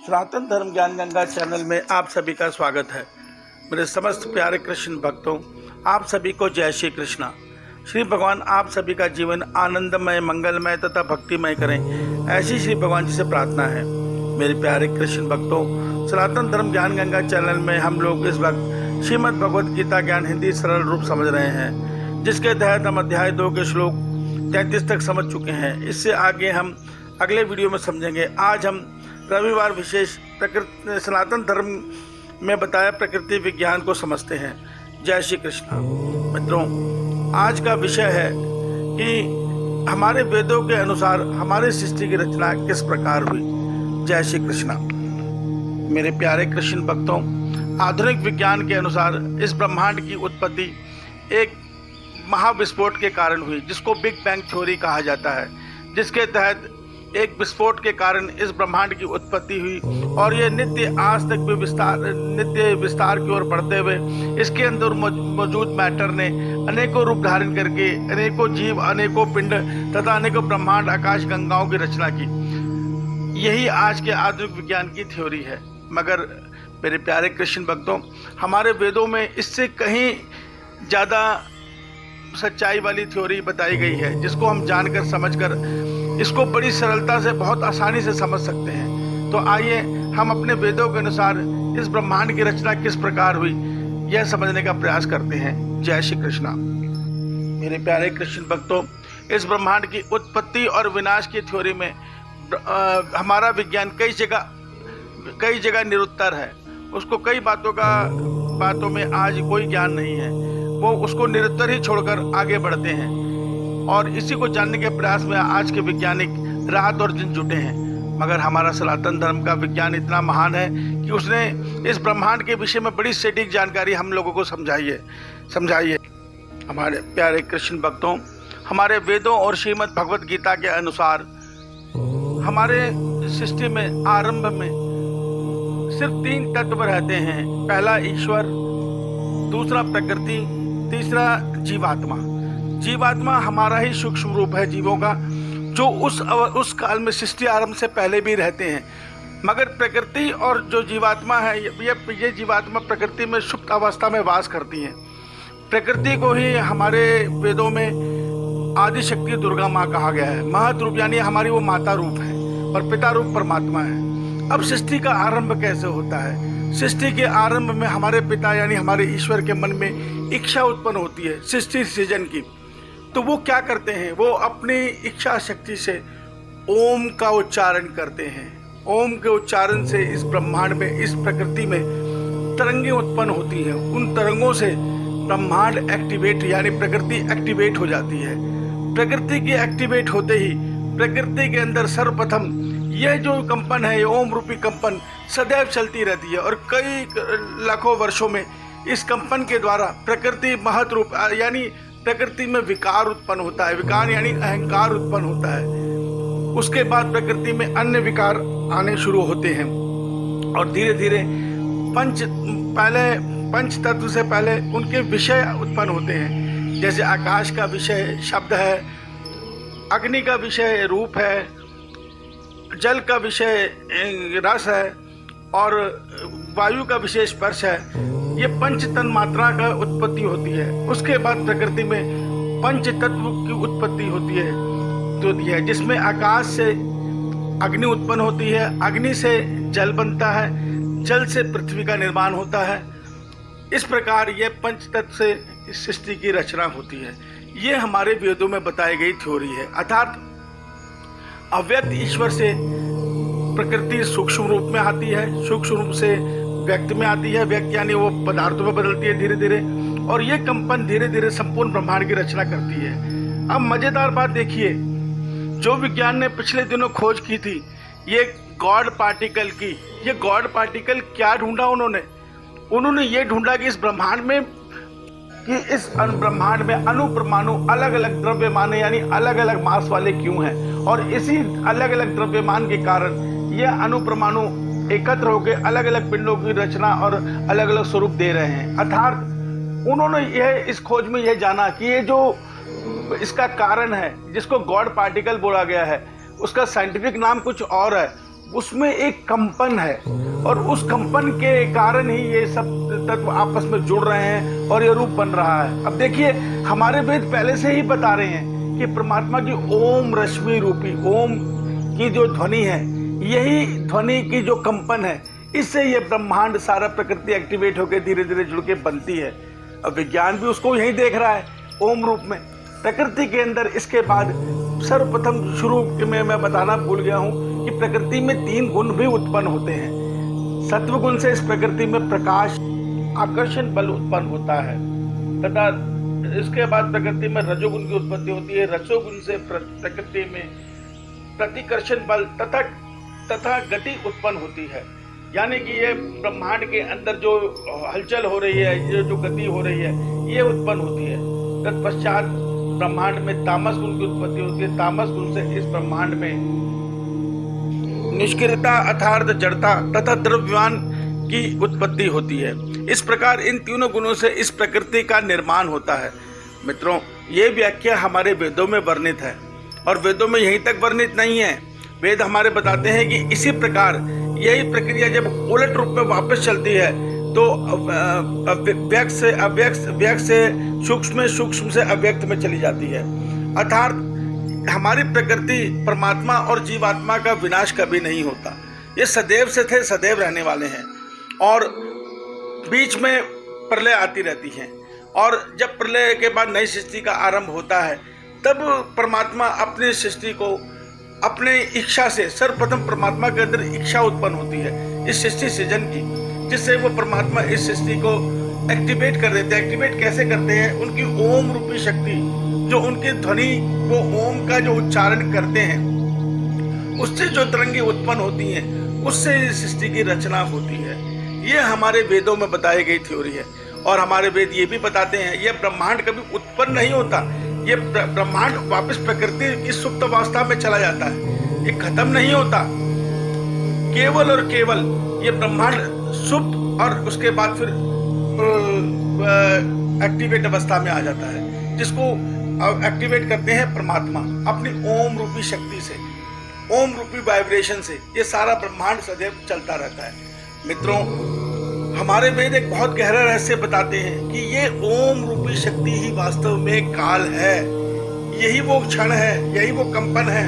सनातन धर्म ज्ञान गंगा चैनल में आप सभी का स्वागत है। मेरे समस्त प्यारे कृष्ण भक्तों, आप सभी को जय श्री कृष्णा। श्री भगवान आप सभी का जीवन आनंदमय, मंगलमय तथा भक्तिमय करें, ऐसी श्री भगवान जी से प्रार्थना है। मेरे प्यारे कृष्ण भक्तों, सनातन धर्म ज्ञान गंगा चैनल में हम लोग इस वक्त श्रीमद् भगवद गीता ज्ञान हिंदी सरल रूप समझ रहे हैं, जिसके तहत हम अध्याय 2 के श्लोक 33 तक समझ चुके हैं। इससे आगे हम अगले वीडियो में समझेंगे। आज हम रविवार विशेष प्रकृति सनातन धर्म में बताया प्रकृति विज्ञान को समझते हैं। जय श्री कृष्ण। मित्रों, आज का विषय है कि हमारे वेदों के अनुसार हमारे सृष्टि की रचना किस प्रकार हुई। जय श्री कृष्ण। मेरे प्यारे कृष्ण भक्तों, आधुनिक विज्ञान के अनुसार इस ब्रह्मांड की उत्पत्ति एक महाविस्फोट के कारण हुई, जिसको बिग बैंग थ्योरी कहा जाता है, जिसके तहत एक विस्फोट के कारण इस ब्रह्मांड की उत्पत्ति हुई और ये नित्य आज तक भी विस्तार की ओर बढ़ते हुए इसके अंदर मौजूद मैटर ने अनेकों रूप धारण करके अनेकों जीव, अनेकों पिंड तथा अनेकों ब्रह्मांड आकाश गंगाओं की रचना की। यही आज के आधुनिक विज्ञान की थ्योरी है। मगर मेरे प्यारे कृष्ण भक्तों, हमारे वेदों में इससे कहीं ज़्यादा सच्चाई वाली थ्योरी बताई गई है, जिसको हम जानकर समझकर इसको बड़ी सरलता से बहुत आसानी से समझ सकते हैं। तो आइए हम अपने वेदों के अनुसार इस ब्रह्मांड की रचना किस प्रकार हुई यह समझने का प्रयास करते हैं। जय श्री कृष्णा। मेरे प्यारे कृष्ण भक्तों, इस ब्रह्मांड की उत्पत्ति और विनाश की थ्योरी में हमारा विज्ञान कई जगह निरुत्तर है। उसको कई बातों में आज कोई ज्ञान नहीं है। वो उसको निरुत्तर ही छोड़कर आगे बढ़ते हैं और इसी को जानने के प्रयास में आज के वैज्ञानिक रात और दिन जुटे हैं। मगर हमारा सनातन धर्म का विज्ञान इतना महान है कि उसने इस ब्रह्मांड के विषय में बड़ी सटीक जानकारी हम लोगों को समझाइए। हमारे प्यारे कृष्ण भक्तों, हमारे वेदों और श्रीमद् भगवद गीता के अनुसार हमारे सृष्टि में आरंभ में सिर्फ 3 तत्व रहते हैं। पहला ईश्वर, दूसरा प्रकृति, तीसरा जीवात्मा। जीवात्मा हमारा ही सूक्ष्म रूप है जीवों का, जो उस काल में सृष्टि आरंभ से पहले भी रहते हैं। मगर प्रकृति और जो जीवात्मा है, ये जीवात्मा प्रकृति में सुप्त अवस्था में वास करती हैं। प्रकृति को ही हमारे वेदों में आदि शक्ति दुर्गा माँ कहा गया है। महत रूप यानी हमारी वो माता रूप है और पिता रूप परमात्मा है। अब सृष्टि का आरंभ कैसे होता है? सृष्टि के आरंभ में हमारे पिता यानी हमारे ईश्वर के मन में इच्छा उत्पन्न होती है सृष्टि सृजन की। तो वो क्या करते हैं? वो अपनी इच्छा शक्ति से ओम का उच्चारण करते हैं। ओम के उच्चारण से इस ब्रह्मांड में, इस प्रकृति में तरंगें उत्पन्न होती हैं। उन तरंगों से ब्रह्मांड एक्टिवेट यानी प्रकृति एक्टिवेट हो जाती है। प्रकृति के एक्टिवेट होते ही प्रकृति के अंदर सर्वप्रथम यह जो कंपन है, ये ओम रूपी कंपन सदैव चलती रहती है और कई लाखों वर्षों में इस कंपन के द्वारा प्रकृति महत रूप यानी प्रकृति में विकार उत्पन्न होता है। विकार यानी अहंकार उत्पन्न होता है। उसके बाद प्रकृति में अन्य विकार आने शुरू होते हैं और धीरे धीरे पंच तत्व से पहले उनके विषय उत्पन्न होते हैं। जैसे आकाश का विषय शब्द है, अग्नि का विषय रूप है, जल का विषय रस है और वायु का विषय स्पर्श है। ये पंच तन मात्रा का उत्पत्ति होती है। उसके बाद प्रकृति में पंच तत्व की उत्पत्ति होती है, जिसमें आकाश से अग्नि उत्पन्न होती है, अग्नि से जल बनता है, जल से पृथ्वी का निर्माण होता है। इस प्रकार ये पंच तत्व से इस सृष्टि की रचना होती है। ये हमारे वेदों में बताई गई थ्योरी है। अर्थात अव्यक्त ईश्वर से प्रकृति सूक्ष्म रूप में आती है, सूक्ष्म रूप से व्यक्त में आती है। व्यक्त यानी वो पदार्थों में बदलती है धीरे धीरे, और ये कंपन धीरे धीरे संपूर्ण ब्रह्मांड की रचना करती है। अब मजेदार बात देखिए, जो विज्ञान ने पिछले दिनों खोज की थी ये गॉड पार्टिकल की, ये गॉड पार्टिकल क्या ढूंढा उन्होंने ये ढूंढा कि इस ब्रह्मांड में अणुपरमाणु अलग अलग द्रव्यमान यानी अलग अलग मास वाले क्यों हैं, और इसी अलग अलग द्रव्यमान के कारण ये अणुपरमाणु एकत्र होकर अलग अलग पिंडों की रचना और अलग अलग स्वरूप दे रहे हैं। अर्थात उन्होंने यह इस खोज में यह जाना कि ये जो इसका कारण है, जिसको गॉड पार्टिकल बोला गया है, उसका साइंटिफिक नाम कुछ और है। उसमें एक कंपन है और उस कंपन के कारण ही ये सब तत्व आपस में जुड़ रहे हैं और ये रूप बन रहा है। अब देखिए, हमारे वेद पहले से ही बता रहे हैं कि परमात्मा की ओम रश्मि रूपी ओम की जो ध्वनि है, यही ध्वनि की जो कंपन है, इससे ये ब्रह्मांड सारा प्रकृति एक्टिवेट होकर धीरे धीरे जुड़ के बनती है। अब विज्ञान भी उसको यही देख रहा है ओम रूप में प्रकृति के अंदर। इसके बाद सर्वप्रथम शुरू में मैं बताना भूल गया हूँ कि प्रकृति में 3 गुण भी उत्पन्न होते हैं। सत्व गुण से इस प्रकृति में प्रकाश आकर्षण बल उत्पन्न होता है तथा इसके बाद प्रकृति में रजोगुण की उत्पत्ति होती है। रजोगुण से प्रकृति में प्रतिकर्षण बल तथा गति उत्पन्न होती है। यानी कि ये ब्रह्मांड के अंदर जो हलचल हो रही है, ये जो गति हो रही है, ये उत्पन्न होती है। तत्पश्चात ब्रह्मांड में तामस गुण की उत्पत्ति होती है। तामस गुण से इस ब्रह्मांड में निष्क्रियता अर्थात जड़ता तथा द्रव्यमान की उत्पत्ति होती है। इस प्रकार इन तीनों गुणों से इस प्रकृति का निर्माण होता है। मित्रों, ये व्याख्या हमारे वेदों में वर्णित है और वेदों में यहीं तक वर्णित नहीं है। वेद हमारे बताते हैं कि इसी प्रकार यही प्रक्रिया जब उलट रूप में वापस चलती है तो व्यक्त से अव्यक्त, व्यक्त से सूक्ष्म, सूक्ष्म से अव्यक्त में चली जाती है। अर्थात हमारी प्रकृति परमात्मा और जीवात्मा का विनाश कभी नहीं होता। ये सदैव से थे, सदैव रहने वाले हैं और बीच में प्रलय आती रहती है। और जब प्रलय के बाद नई सृष्टि का आरंभ होता है तब परमात्मा अपनी सृष्टि को अपने इच्छा से, सर्वप्रथम परमात्मा के अंदर इच्छा उत्पन्न होती है इस सृष्टि सृजन की, जिससे वो परमात्मा इस सृष्टि को एक्टिवेट कर देते हैं। एक्टिवेट कैसे करते हैं? उनकी ओम रूपी शक्ति, जो उनकी ध्वनि, वो ओम का जो उच्चारण करते हैं, उससे जो तरंगे उत्पन्न होती हैं, उससे इस सृष्टि की रचना होती है। ये हमारे वेदों में बताई गई थ्योरी है और हमारे वेद ये भी बताते हैं ये ब्रह्मांड कभी उत्पन्न नहीं होता। ये ब्रह्मांड वापस प्रकृति की सुप्त अवस्था में चला जाता है, ये खत्म नहीं होता। केवल और केवल ये ब्रह्मांड सुप्त और उसके बाद फिर एक्टिवेट अवस्था में आ जाता है, जिसको एक्टिवेट करते हैं परमात्मा अपनी ओम रूपी शक्ति से, ओम रूपी वाइब्रेशन से। ये सारा ब्रह्मांड सदैव चलता रहता है। मित्रों, हमारे वेद एक बहुत गहरा रहस्य बताते हैं कि ये ओम रूपी शक्ति ही वास्तव में काल है। यही वो क्षण है, यही वो कंपन है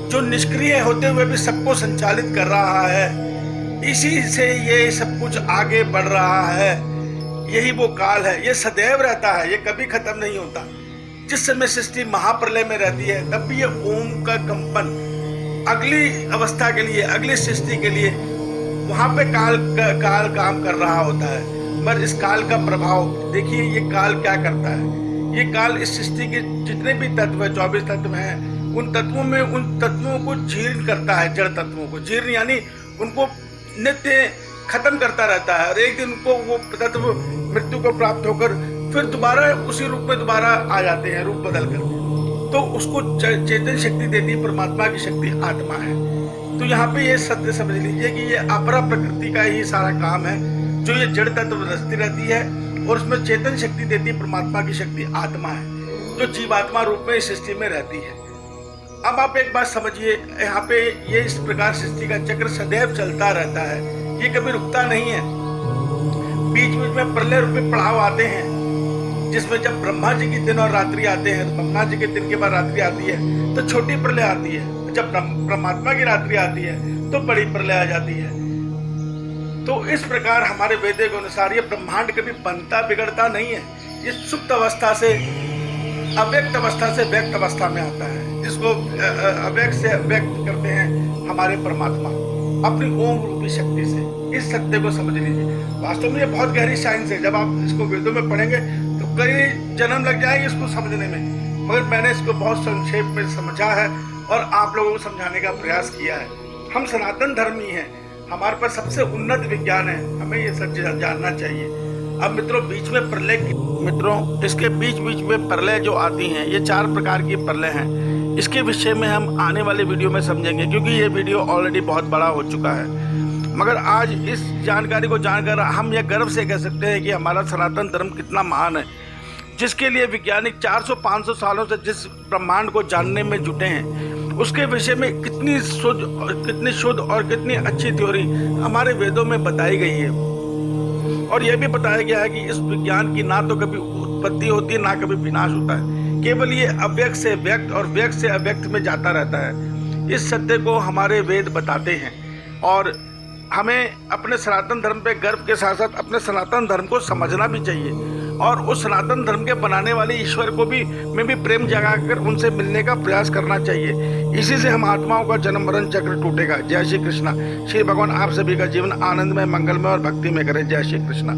जो निष्क्रिय होते हुए भी सबको संचालित कर रहा है। इसी से ये सब कुछ आगे बढ़ रहा है। यही वो काल है, ये सदैव रहता है, ये कभी खत्म नहीं होता। जिस समय सृष्टि महाप्रलय में रहती है तब भी ये ओम का कंपन अगली अवस्था के लिए, अगली सृष्टि के लिए वहां पे काल काम कर रहा होता है। पर इस काल का प्रभाव देखिए, ये काल क्या करता है। ये काल इस सृष्टि के जितने भी तत्व है, 24 तत्व हैं, उन तत्वों को जीर्ण करता है। जड़ तत्वों को जीर्ण यानी उनको नित्य खत्म करता रहता है और एक दिन उनको वो तत्व मृत्यु को प्राप्त होकर फिर दोबारा उसी रूप में दोबारा आ जाते हैं, रूप बदल कर। तो उसको चेतन शक्ति देती परमात्मा की शक्ति आत्मा है। तो यहाँ पे ये सत्य समझ लीजिए कि ये अपरा प्रकृति का ही सारा काम है, जो ये जड़ तत्व रचती रहती है और उसमें चेतन शक्ति देती है परमात्मा की शक्ति आत्मा है, जो जीवात्मा रूप में इस सृष्टि में रहती है। अब आप एक बात समझिए, यहाँ पे ये इस प्रकार सृष्टि का चक्र सदैव चलता रहता है, ये कभी रुकता नहीं है। बीच बीच में प्रलय रूपी पड़ाव आते हैं, जिसमें जब ब्रह्मा जी की दिन और रात्रि आते हैं, तो ब्रह्मा जी के दिन के बाद रात्रि आती है तो छोटी प्रलय आती है। जब परमात्मा की रात्रि आती है तो बड़ी प्रलय आ जाती है। तो इस प्रकार हमारे वेदों के अनुसार ये ब्रह्मांड कभी बनता बिगड़ता नहीं है। ये सुप्त अवस्था से अव्यक्त अवस्था से व्यक्त अवस्था में आता है, जिसको अव्यक्त से व्यक्त करते हैं हमारे परमात्मा अपनी ओम रूपी शक्ति से। इस सत्य को समझ लीजिए। वास्तव में ये बहुत गहरी साइंस है। जब आप इसको वेदों में पढ़ेंगे तो कई जन्म लग जाएंगे इसको समझने में, मगर मैंने इसको बहुत संक्षेप में समझा है और आप लोगों को समझाने का प्रयास किया है। हम सनातन धर्मी हैं, हमारे पास सबसे उन्नत विज्ञान है, हमें ये सच जानना चाहिए। अब मित्रों, बीच में प्रलय, मित्रों इसके बीच बीच में प्रलय जो आती हैं, ये 4 प्रकार की प्रलय हैं। इसके विषय में हम आने वाले वीडियो में समझेंगे, क्योंकि ये वीडियो ऑलरेडी बहुत बड़ा हो चुका है। मगर आज इस जानकारी को जानकर हम यह गर्व से कह सकते हैं कि हमारा सनातन धर्म कितना महान है, जिसके लिए वैज्ञानिक 400-500 सालों से जिस ब्रह्मांड को जानने में जुटे हैं, उसके विषय में कितनी शुद्ध और कितनी अच्छी थ्योरी हमारे वेदों में बताई गई है। और यह भी बताया गया है कि इस विज्ञान की ना तो कभी उत्पत्ति होती है, ना कभी विनाश होता है, केवल ये अव्यक्त से व्यक्त और व्यक्त से अव्यक्त में जाता रहता है। इस सत्य को हमारे वेद बताते हैं और हमें अपने सनातन धर्म पे गर्व के साथ साथ अपने सनातन धर्म को समझना भी चाहिए और उस सनातन धर्म के बनाने वाले ईश्वर को भी में भी प्रेम जगाकर उनसे मिलने का प्रयास करना चाहिए। इसी से हम आत्माओं का जन्म मरण चक्र टूटेगा। जय श्री कृष्णा। श्री भगवान आप सभी का जीवन आनंदमय, मंगलमय और भक्ति में करें। जय श्री कृष्णा।